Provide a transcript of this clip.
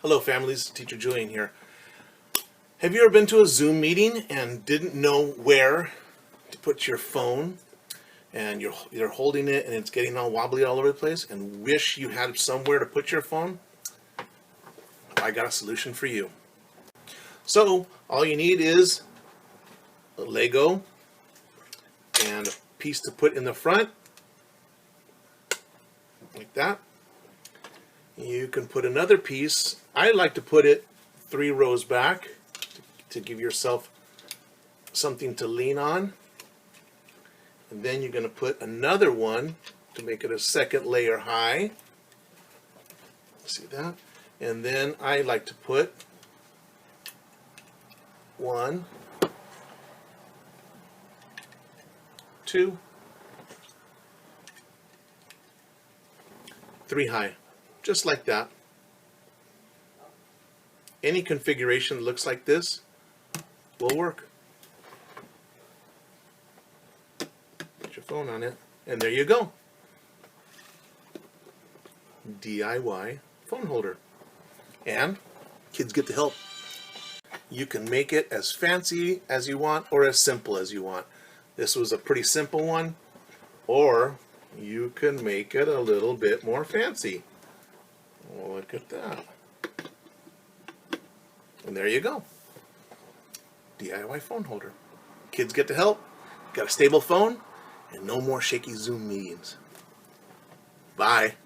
Hello families, Teacher Julian here. Have you ever been to a Zoom meeting and didn't know where to put your phone, and you're holding it and it's getting all wobbly all over the place and wish you had somewhere to put your phone? I got a solution for you. So all you need is a Lego and a piece to put in the front, like that. You can put another piece. I like to put it 3 rows back to give yourself something to lean on. And then you're going to put another one to make it a second layer high. See that? And then I like to put 1, 2, 3 high. Just like that. Any configuration that looks like this will work. Put your phone on it, and there you go. DIY phone holder. And kids get to help. You can make it as fancy as you want or as simple as you want. This was a pretty simple one, or you can make it a little bit more fancy. Look at that. And there you go. DIY phone holder. Kids get to help, got a stable phone, and no more shaky Zoom meetings. Bye.